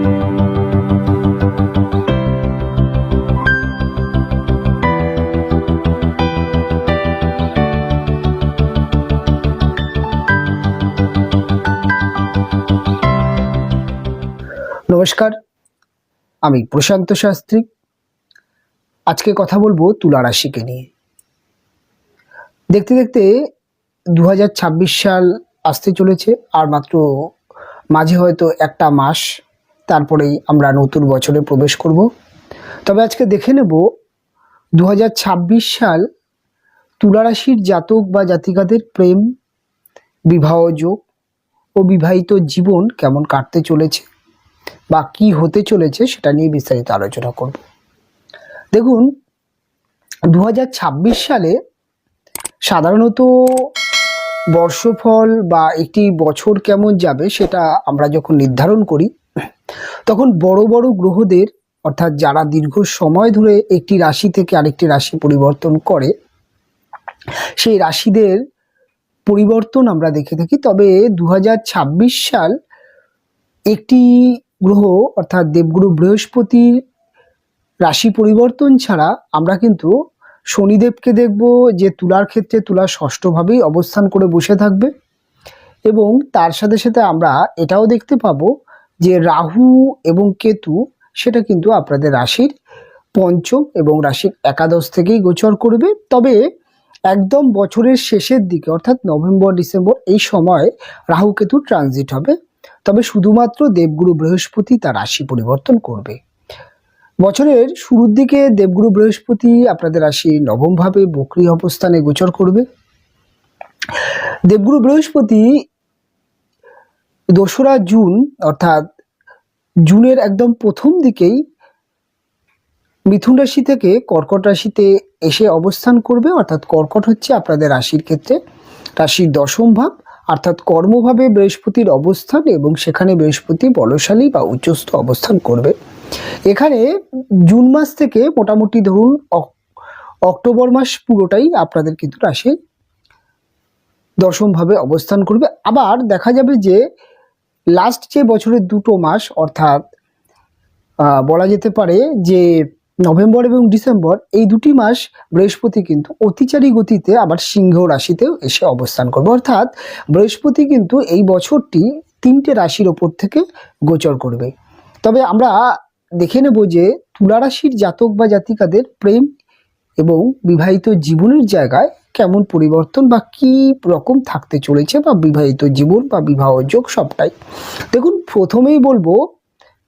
নমস্কার, আমি প্রশান্ত শাস্ত্রী। আজকে কথা বলবো তুলা রাশিকে নিয়ে। দেখতে দেখতে 2026 সাল আসতে চলেছে, আর মাত্র মাঝে হয়তো একটা মাস, তারপরেই আমরা নতুন বছরে প্রবেশ করব। তবে আজকে দেখে নেব 2026 সাল তুলা রাশির জাতক বা জাতিকাদের প্রেম, বিবাহ যোগ ও বিবাহিত জীবন কেমন কাটতে চলেছে বা কি হতে চলেছে সেটা নিয়ে বিস্তারিত আলোচনা করব। দেখুন, 2026 সালে সাধারণত বর্ষফল বা একটি বছর কেমন যাবে সেটা আমরা যখন নির্ধারণ করি, তখন বড় বড় গ্রহদের, অর্থাৎ যারা দীর্ঘ সময় ধরে একটি রাশি থেকে আরেকটি রাশি পরিবর্তন করে, সেই রাশিদের পরিবর্তন আমরা দেখে থাকি। তবে 2026 সাল একটি গ্রহ অর্থাৎ দেবগুরু বৃহস্পতির রাশি পরিবর্তন ছাড়া আমরা কিন্তু শনিদেবকে দেখব যে তুলার ক্ষেত্রে তুলা ষষ্ঠভাবেই অবস্থান করে বসে থাকবে, এবং তার সাথে সাথে আমরা এটাও দেখতে পাবো যে রাহু এবং কেতু সেটা কিন্তু আপনাদের রাশির পঞ্চম এবং রাশির একাদশ থেকেই গোচর করবে। তবে একদম বছরের শেষের দিকে অর্থাৎ নভেম্বর ডিসেম্বর এই সময় রাহু কেতু ট্রানজিট হবে। তবে শুধুমাত্র দেবগুরু বৃহস্পতি তার রাশি পরিবর্তন করবে। বছরের শুরুর দিকে দেবগুরু বৃহস্পতি আপনাদের রাশি নবম ভাবে বক্রী অবস্থানে গোচর করবে। দেবগুরু বৃহস্পতি 2রা জুন অর্থাৎ জুনের একদম প্রথম দিকেই মিথুন রাশি থেকে কর্কট রাশিতে এসে অবস্থান করবে। অর্থাৎ কর্কট হচ্ছে আপনাদের রাশির ক্ষেত্রে রাশির দশম ভাব, অর্থাৎ কর্মভাবে বৃহস্পতির অবস্থান, এবং সেখানে বৃহস্পতি বলশালী বা উচ্চস্থ অবস্থান করবে। এখানে জুন মাস থেকে মোটামুটি ধরুন অক্টোবর মাস পুরোটাই আপনাদের কিন্তু রাশির দশমভাবে অবস্থান করবে। আবার দেখা যাবে যে লাস্ট যে বছরের 2টো মাস, অর্থাৎ বলা যেতে পারে যে নভেম্বর এবং ডিসেম্বর, এই 2টি মাস বৃহস্পতি কিন্তু অতিচারী গতিতে আবার সিংহ রাশিতেও এসে অবস্থান করবে। অর্থাৎ বৃহস্পতি কিন্তু এই বছরটি 3টে রাশির ওপর থেকে গোচর করবে। তবে আমরা দেখে নেব যে তুলা রাশির জাতক বা জাতিকাদের প্রেম এবং বিবাহিত জীবনের জায়গায় কেমন পরিবর্তন বা কি রকম থাকতে চলেছে, বা বিবাহিত জীবন বা বিবাহ যোগ সবটাই। দেখুন, প্রথমেই বলবো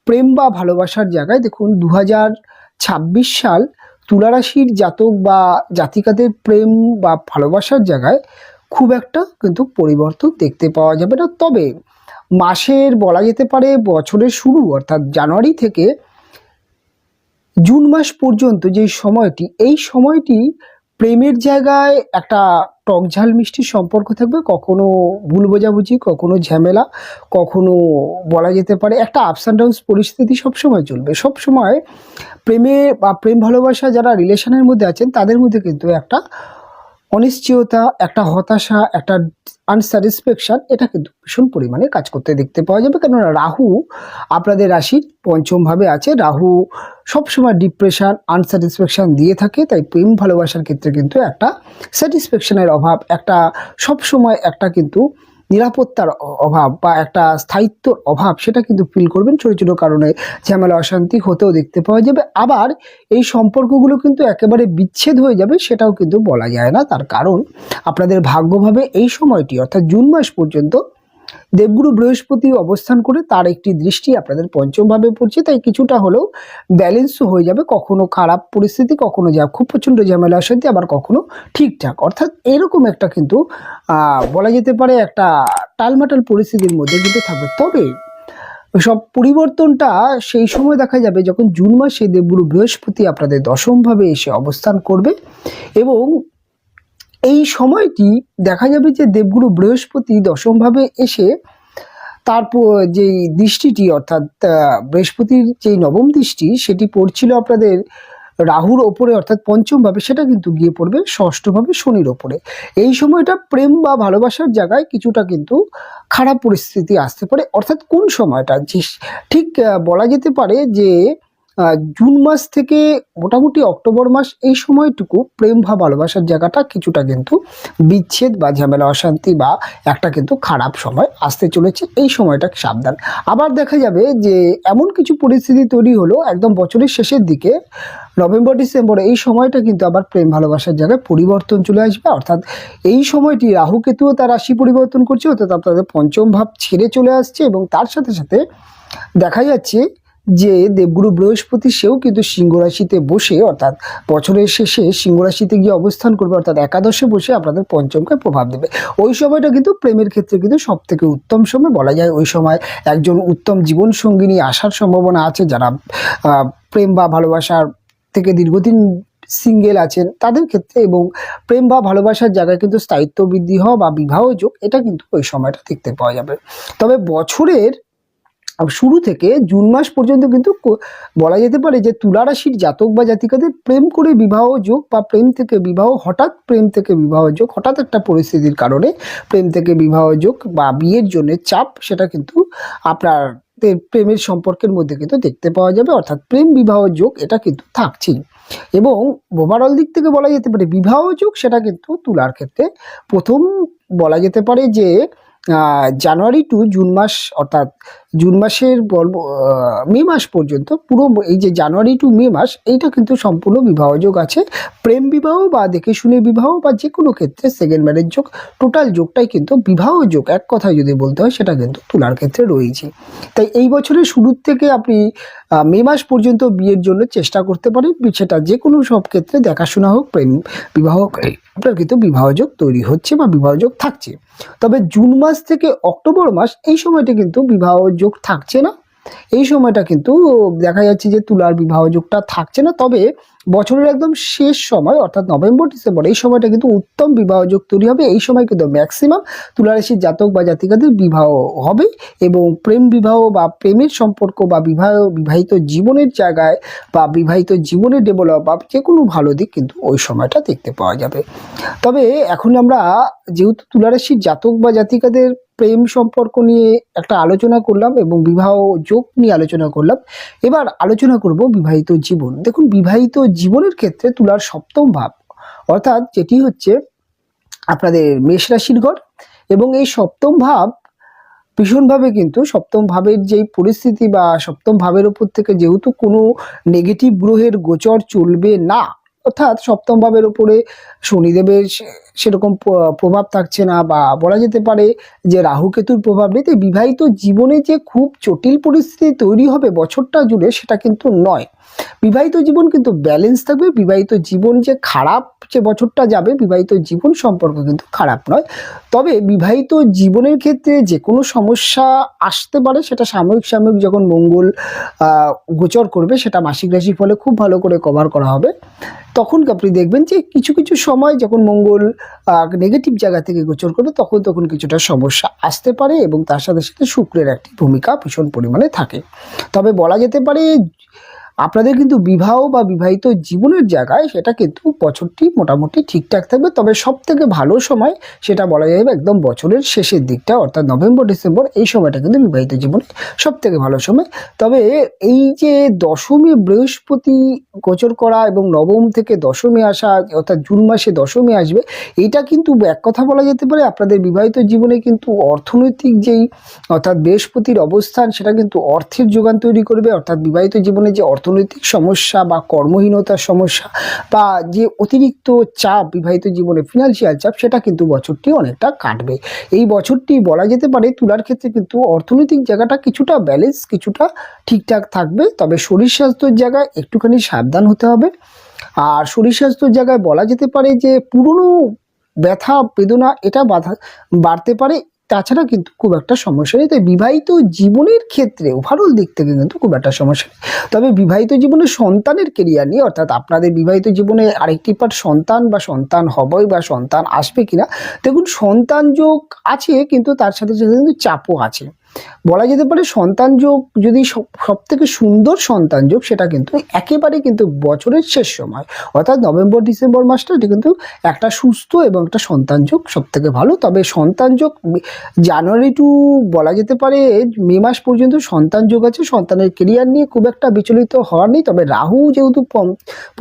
প্রেম বা ভালোবাসার জায়গায়। দেখুন, 2026 সাল তুলা রাশির জাতক বা জাতিকাদের প্রেম বা ভালোবাসার জায়গায় খুব একটা কিন্তু পরিবর্তন দেখতে পাওয়া যাবে না। তবে মাসের বলা যেতে পারে বছরের শুরু অর্থাৎ জানুয়ারি থেকে জুন মাস পর্যন্ত যে সময়টি, এই সময়টি প্রেমের জায়গায় একটা টকঝাল মিষ্টি সম্পর্ক থাকবে। কখনো ভুল বোঝাবুঝি, কখনো ঝামেলা, কখনো বলা যেতে পারে একটা আপস অ্যান্ড ডাউনস পরিস্থিতি সবসময় চলবে। সবসময় প্রেমে বা প্রেম ভালোবাসা যারা রিলেশনের মধ্যে আছেন তাদের মধ্যে কিন্তু একটা অনিশ্চয়তা, একটা হতাশা, একটা আনস্যাটিসফ্যাকশন, এটা কিন্তু ভীষণ পরিমাণে কাজ করতে দেখতে পাওয়া যাবে। কেননা রাহু আপনাদের রাশির পঞ্চম ভাবে আছে। রাহু সবসময় ডিপ্রেশন, আনস্যাটিসফ্যাকশন দিয়ে থাকে। তাই প্রেম ভালোবাসার ক্ষেত্রে কিন্তু একটা স্যাটিসফ্যাকশনের অভাব, একটা সবসময় একটা কিন্তু নিরাপত্তার অভাব বা একটা স্থায়িত্বর অভাব, সেটা কিন্তু ফিল করবেন। ছোটো ছোটো কারণে ঝামেলা অশান্তি হতেও দেখতে পাওয়া যাবে। আবার এই সম্পর্কগুলো কিন্তু একেবারে বিচ্ছেদ হয়ে যাবে সেটাও কিন্তু বলা যায় না। তার কারণ আপনাদের ভাগ্যভাবে এই সময়টি অর্থাৎ জুন মাস পর্যন্ত দেবগুরু বৃহস্পতি অবস্থান করে তার একটি দৃষ্টি আপনাদের পঞ্চম ভাবে পড়ছে। তাই কিছুটা হলেও ব্যালেন্সও হয়ে যাবে। কখনো খারাপ পরিস্থিতি, কখনো যা খুব প্রচণ্ড ঝামেলা অশান্তি, আবার কখনো ঠিকঠাক। অর্থাৎ এরকম একটা কিন্তু বলা যেতে পারে একটা টালমাটাল পরিস্থিতির মধ্যে কিন্তু থাকবে। তবে সব পরিবর্তনটা সেই সময় দেখা যাবে যখন জুন মাসে দেবগুরু বৃহস্পতি আপনাদের দশমভাবে এসে অবস্থান করবে, এবং এই সময়টি দেখা যাবে যে দেবগুরু বৃহস্পতি দশমভাবে এসে তারপর যেই দৃষ্টিটি অর্থাৎ বৃহস্পতির যেই নবম দৃষ্টি সেটি পড়ছিল আপনাদের রাহুর ওপরে অর্থাৎ পঞ্চম ভাবে, সেটা কিন্তু গিয়ে পড়বে ষষ্ঠভাবে শনির ওপরে। এই সময়টা প্রেম বা ভালোবাসার জায়গায় কিছুটা কিন্তু খারাপ পরিস্থিতি আসতে পারে। অর্থাৎ কোন সময়টা যে ঠিক বলা যেতে পারে যে জুন মাস থেকে মোটামুটি অক্টোবর মাস, এই সময়টুকু প্রেম বা ভালোবাসার জায়গাটা কিছুটা কিন্তু বিচ্ছেদ বা ঝামেলা অশান্তি বা একটা কিন্তু খারাপ সময় আসতে চলেছে। এই সময়টা সাবধান। আবার দেখা যাবে যে এমন কিছু পরিস্থিতি তৈরি হলো একদম বছরের শেষের দিকে, নভেম্বর ডিসেম্বরে, এই সময়টা কিন্তু আবার প্রেম ভালোবাসার জায়গায় পরিবর্তন চলে আসবে। অর্থাৎ এই সময়টি রাহু কেতুও তার রাশি পরিবর্তন করছে, অর্থাৎ আপনাদের পঞ্চম ভাব ছেড়ে চলে আসছে, এবং তার সাথে সাথে দেখা যাচ্ছে যে দেবগুরু বৃহস্পতি সেও কিন্তু সিংহ রাশিতে বসে, অর্থাৎ বছরের শেষে সিংহ রাশিতে গিয়ে অবস্থান করবে, অর্থাৎ একাদশে বসে আপনাদের পঞ্চমকে প্রভাব দেবে। ওই সময়টা কিন্তু প্রেমের ক্ষেত্রে কিন্তু সব থেকে উত্তম সময় বলা যায়। ওই সময় একজন উত্তম জীবন সঙ্গিনী আসার সম্ভাবনা আছে, যারা প্রেম বা ভালোবাসার থেকে দীর্ঘদিন সিঙ্গেল আছেন তাদের ক্ষেত্রে, এবং প্রেম বা ভালোবাসার জায়গায় কিন্তু স্থায়িত্ব বৃদ্ধি হওয়া বা বিবাহ যোগ, এটা কিন্তু ওই সময়টা দেখতে পাওয়া যাবে। তবে বছরের শুরু থেকে জুন মাস পর্যন্ত কিন্তু বলা যেতে পারে যে তুলা রাশির জাতক বা জাতিকাদের প্রেম করে বিবাহ যোগ বা প্রেম থেকে বিবাহ, হঠাৎ প্রেম থেকে বিবাহ যোগ, হঠাৎ একটা পরিস্থিতির কারণে প্রেম থেকে বিবাহ যোগ বা বিয়ের জন্য চাপ, সেটা কিন্তু আপনার প্রেমের সম্পর্কের মধ্যে কিন্তু দেখতে পাওয়া যাবে। অর্থাৎ প্রেম বিবাহ যোগ এটা কিন্তু থাকছেই। এবং ওভারঅল দিক থেকে বলা যেতে পারে বিবাহ যোগ সেটা কিন্তু তুলার ক্ষেত্রে প্রথম বলা যেতে পারে যে জানুয়ারি টু জুন মাস, অর্থাৎ জুন মাসের মে মাস পর্যন্ত, পুরো এই যে জানুয়ারি টু মে মাস, এইটা কিন্তু সম্পূর্ণ বিবাহ যোগ আছে। প্রেম বিবাহ বা দেখে শুনে বিবাহ বা যে কোনো ক্ষেত্রে সেকেন্ড ম্যারেজ যোগ, টোটাল যোগটাই কিন্তু বিবাহ যোগ এক কথায় যদি বলতে হয় সেটা কিন্তু তুলার ক্ষেত্রে রয়েছে। তাই এই বছরের শুরুর থেকে আপনি মে মাস পর্যন্ত বিয়ের জন্য চেষ্টা করতে পারেন, সেটা যে কোনো সব ক্ষেত্রে দেখাশোনা হোক, প্রেম বিবাহ, আপনার কিন্তু বিবাহযোগ তৈরি হচ্ছে বা বিবাহযোগ থাকছে। তবে জুন মাস থেকে অক্টোবর মাস, এই সময়টা কিন্তু বিবাহযোগ থাকছে না। এই সময়টা কিন্তু দেখা যাচ্ছে যে তুলার বিবাহযোগটা থাকছে না। তবে বছরের একদম শেষ সময় অর্থাৎ নভেম্বর ডিসেম্বর, এই সময়টা কিন্তু উত্তম বিবাহযোগ তৈরি হবে। এই সময় কিন্তু ম্যাক্সিমাম তুলা রাশির জাতক বা জাতিকাদের বিবাহ হবে, এবং প্রেম বিবাহ বা প্রেমের সম্পর্ক বা বিবাহিত জীবনের জায়গায় বা বিবাহিত জীবনের ডেভেলপ বা যে কোনো ভালো দিক কিন্তু ওই সময়টা দেখতে পাওয়া যাবে। তবে এখন আমরা যেহেতু তুলা রাশির জাতক বা জাতিকাদের প্রেম সম্পর্ক নিয়ে একটা আলোচনা করলাম এবং বিবাহ যোগ নিয়ে আলোচনা করলাম, এবার আলোচনা করব বিবাহিত জীবন। দেখুন, বিবাহিত জীবনের ক্ষেত্রে তুলার সপ্তম ভাব, অর্থাৎ যেটি হচ্ছে আপনাদের মেষ রাশির ঘর, এবং এই সপ্তম ভাব ভীষণভাবে কিন্তু সপ্তম ভাবের যেই পরিস্থিতি বা সপ্তম ভাবের উপর থেকে যেহেতু কোনো নেগেটিভ গ্রহের গোচর চলবে না, অর্থাৎ সপ্তম ভাবের উপরে শনিদেবের সেরকম প্রভাব থাকছে না, বা বলা যেতে পারে যে রাহু কেতুর প্রভাব নেই, তাই বিবাহিত জীবনে যে খুব জটিল পরিস্থিতি তৈরি হবে বছরটা জুড়ে সেটা কিন্তু নয়। বিবাহিত জীবন কিন্তু ব্যালেন্স থাকবে। বিবাহিত জীবন যে খারাপ, যে বছরটা যাবে বিবাহিত জীবন সম্পর্ক কিন্তু খারাপ নয়। তবে বিবাহিত জীবনের ক্ষেত্রে যে কোনো সমস্যা আসতে পারে, সেটা সাময়িক যখন মঙ্গল গোচর করবে, সেটা মাসিক রাশির ফলে খুব ভালো করে কভার করা হবে। তখন আপনি দেখবেন যে কিছু কিছু সময় যখন মঙ্গল নেগেটিভ জায়গা থেকে গোচর করবে, তখন কিছুটা সমস্যা আসতে পারে, এবং তার সাথে সাথে শুক্রের একটি ভূমিকা ভীষণ পরিমাণে থাকে। তবে বলা যেতে পারে আপনাদের কিন্তু বিবাহ বা বিবাহিত জীবনের জায়গায় সেটা কিন্তু বছরটি মোটামুটি ঠিকঠাক থাকবে। তবে সব থেকে ভালো সময় সেটা বলা যাবে একদম বছরের শেষের দিকটা, অর্থাৎ নভেম্বর ডিসেম্বর, এই সময়টা কিন্তু বিবাহিত জীবনের সব থেকে ভালো সময়। তবে এই যে দশমী বৃহস্পতি গোচর করা এবং নবম থেকে দশমী আসা, অর্থাৎ জুন মাসে দশমী আসবে, এইটা কিন্তু এক কথা বলা যেতে পারে আপনাদের বিবাহিত জীবনে কিন্তু অর্থনৈতিক যেই, অর্থাৎ বৃহস্পতির অবস্থান, সেটা কিন্তু অর্থের যোগান তৈরি করবে। অর্থাৎ বিবাহিত জীবনে যে অর্থনৈতিক সমস্যা বা কর্মহীনতার সমস্যা বা যে অতিরিক্ত চাপ বিবাহিত জীবনে, ফিনান্সিয়াল চাপ, সেটা কিন্তু বছরটি অনেকটা কাটবে। এই বছরটি বলা যেতে পারে তুলার ক্ষেত্রে কিন্তু অর্থনৈতিক জায়গাটা কিছুটা ব্যালেন্স, কিছুটা ঠিকঠাক থাকবে। তবে শরীর স্বাস্থ্যের জায়গায় একটুখানি সাবধান হতে হবে। আর শরীর স্বাস্থ্যের জায়গায় বলা যেতে পারে যে পুরনো ব্যথা বেদনা এটা বাড়তে পারে, তাছাড়া কিন্তু খুব একটা সমস্যা নেই। তাই বিবাহিত জীবনের ক্ষেত্রে ওভারঅল দিক থেকে কিন্তু খুব একটা সমস্যা নেই। তবে বিবাহিত জীবনে সন্তানের কেরিয়ার নিয়ে, অর্থাৎ আপনাদের বিবাহিত জীবনে আরেকটি পার্ট সন্তান বা সন্তান হবেই বা সন্তান আসবে কিনা, দেখুন সন্তান যোগ আছে, কিন্তু তার সাথে সাথে কিন্তু চাপও আছে। বলা যেতে পারে সন্তান যোগ যদি সব থেকে সুন্দর সন্তান যোগ, সেটা কিন্তু একেবারে কিন্তু বছরের শেষ সময়, অর্থাৎ নভেম্বর ডিসেম্বর মাসটা, এটা কিন্তু একটা সুস্থ এবং একটা সন্তান যোগ সব থেকে ভালো। তবে সন্তান যোগ জানুয়ারি টু বলা যেতে পারে মে মাস পর্যন্ত সন্তান যোগ আছে। সন্তানের কেরিয়ার নিয়ে খুব একটা বিচলিত হওয়ার নেই। তবে রাহু যেহেতু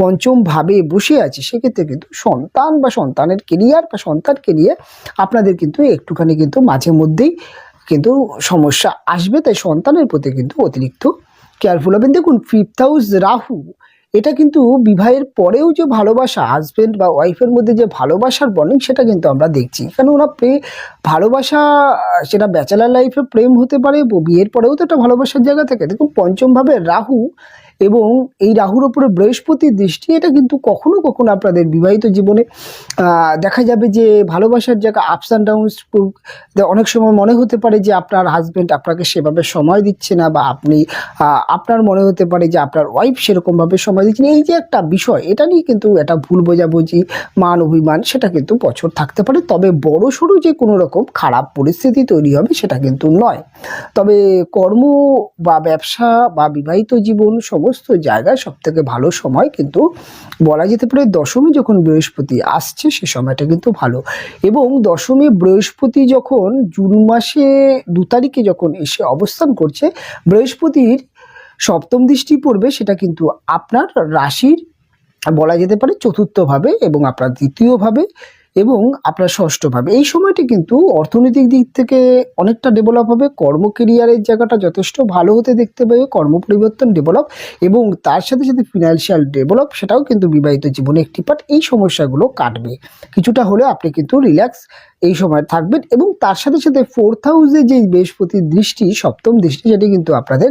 পঞ্চম ভাবে বসে আছে, সেক্ষেত্রে কিন্তু সন্তান বা সন্তানের কেরিয়ার বা সন্তানকে নিয়ে আপনাদের কিন্তু একটুখানি কিন্তু মাঝে মধ্যেই কিন্তু সমস্যা আসবে। তাই সন্তানের প্রতি কিন্তু অতিরিক্ত কেয়ারফুল হবেন। দেখুন, 5th হাউস রাহু, এটা কিন্তু বিবাহের পরেও যে ভালোবাসা, হাজবেন্ড বা ওয়াইফের মধ্যে যে ভালোবাসার বন্ডিং, সেটা কিন্তু আমরা দেখছি। কারণ ওরা ভালোবাসা, সেটা ব্যাচেলার লাইফে প্রেম হতে পারে, বিয়ের পরেও তো একটা ভালোবাসার জায়গা থাকে। দেখুন, পঞ্চমভাবে রাহু এবং এই রাহুর ওপরে বৃহস্পতির দৃষ্টি, এটা কিন্তু কখনো কখনো আপনাদের বিবাহিত জীবনে দেখা যাবে যে ভালোবাসার জায়গা আপস অ্যান্ড ডাউনস। অনেক সময় মনে হতে পারে যে আপনার হাজবেন্ড আপনাকে সেভাবে সময় দিচ্ছে না, বা আপনার মনে হতে পারে যে আপনার ওয়াইফ সেরকমভাবে সময় দিচ্ছে না। এই যে একটা বিষয়, এটা নিয়ে কিন্তু একটা ভুল বোঝাবুঝি, মান অভিমান, সেটা কিন্তু বছর থাকতে পারে। তবে বড়সড় যে কোনো রকম খারাপ পরিস্থিতি তৈরি হবে সেটা কিন্তু নয়। তবে কর্ম বা ব্যবসা বা বিবাহিত জীবন সমস্ত জায়গায় সবথেকে ভালো সময় কিন্তু বলা যেতে পারে দশমী যখন বৃহস্পতি আসছে, সে সময়টা কিন্তু ভালো। এবং দশমী বৃহস্পতি যখন জুন মাসে 2 তারিখে যখন এসে অবস্থান করছে, বৃহস্পতির সপ্তম দৃষ্টি পড়বে, সেটা কিন্তু আপনার রাশির বলা যেতে পারে চতুর্থভাবে এবং আপনার দ্বিতীয়ভাবে এবং আপনার ষষ্ঠভাবে। এই সময়টি কিন্তু অর্থনৈতিক দিক থেকে অনেকটা ডেভেলপ হবে। কর্ম কেরিয়ারের জায়গাটা যথেষ্ট ভালো হতে দেখতে পাবে, কর্ম পরিবর্তন ডেভেলপ, এবং তার সাথে সাথে ফিনান্সিয়াল ডেভেলপ, সেটাও কিন্তু বিবাহিত জীবনে একটি পার্ট। এই সমস্যাগুলো কাটবে কিছুটা হলে, আপনি কিন্তু রিল্যাক্স এই সময় থাকবেন। এবং তার সাথে সাথে 4th হাউসে যে বৃহস্পতির দৃষ্টি, সপ্তম দৃষ্টি, সেটি কিন্তু আপনাদের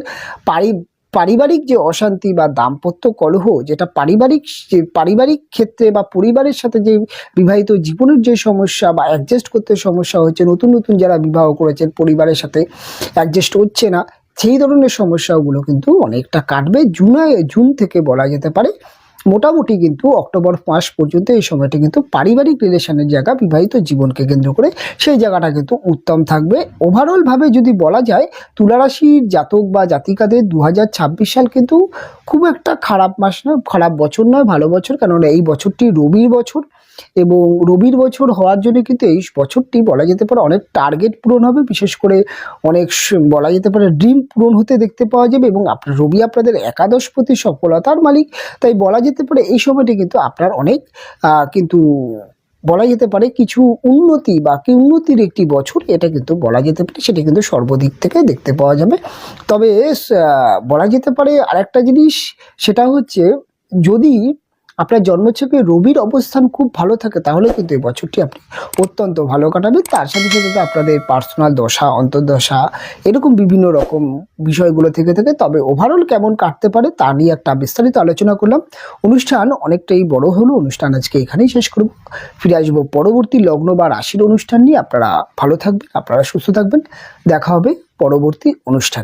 পারিবারিক যে অশান্তি বা দাম্পত্য কলহ, যেটা পারিবারিক ক্ষেত্রে বা পরিবারের সাথে যে বিবাহিত জীবনের যে সমস্যা বা অ্যাডজাস্ট করতে সমস্যা হচ্ছে, নতুন নতুন যারা বিবাহ করেছেন পরিবারের সাথে অ্যাডজাস্ট হচ্ছে না, সেই ধরনের সমস্যাগুলো কিন্তু অনেকটা কাটবে। জুন থেকে বলা যেতে পারে মোটামুটি কিন্তু অক্টোবর মাস পর্যন্ত এই সময়টা কিন্তু পারিবারিক রিলেশনের জায়গা, বিবাহিত জীবনকে কেন্দ্র করে সেই জায়গাটা কিন্তু উত্তম থাকবে। ওভারঅলভাবে যদি বলা যায়, তুলা রাশির জাতক বা জাতিকাদের 2026 সাল কিন্তু খুব একটা খারাপ মাস নয়, খারাপ বছর নয়, ভালো বছর। কেননা এই বছরটি রবির বছর, এবং রবির বছর হওয়ার জন্য কিন্তু এই বছরটি বলা যেতে পারে অনেক টার্গেট পূরণ হবে, বিশেষ করে অনেক বলা যেতে পারে ড্রিম পূরণ হতে দেখতে পাওয়া যাবে। এবং রবি আপনাদের একাদশপতি, সফলতার মালিক। তাই বলা যেতে পারে এই সময়টি কিন্তু আপনার অনেক কিন্তু বলা যেতে পারে কিছু উন্নতি বা উন্নতির একটি বছর, এটা কিন্তু বলা যেতে পারে, সেটা কিন্তু সর্বদিক থেকে দেখতে পাওয়া যাবে। তবে বলা যেতে পারে আরেকটা জিনিস, সেটা হচ্ছে যদি আপনার জন্মছকে রবির অবস্থান খুব ভালো থাকে, তাহলে কিন্তু এই বছরটি আপনি অত্যন্ত ভালো কাটাবেন। তার সাথে সাথে আপনাদের পার্সোনাল দশা, অন্তর্দশা, এরকম বিভিন্ন রকম বিষয়গুলো থেকে থাকে। তবে ওভারঅল কেমন কাটতে পারে তা নিয়ে একটা বিস্তারিত আলোচনা করলাম। অনুষ্ঠান অনেকটাই বড় হলো, অনুষ্ঠান আজকে এখানেই শেষ করব। ফিরে আসবো পরবর্তী লগ্ন বা রাশির অনুষ্ঠান নিয়ে। আপনারা ভালো থাকবেন, আপনারা সুস্থ থাকবেন। দেখা হবে পরবর্তী অনুষ্ঠানে।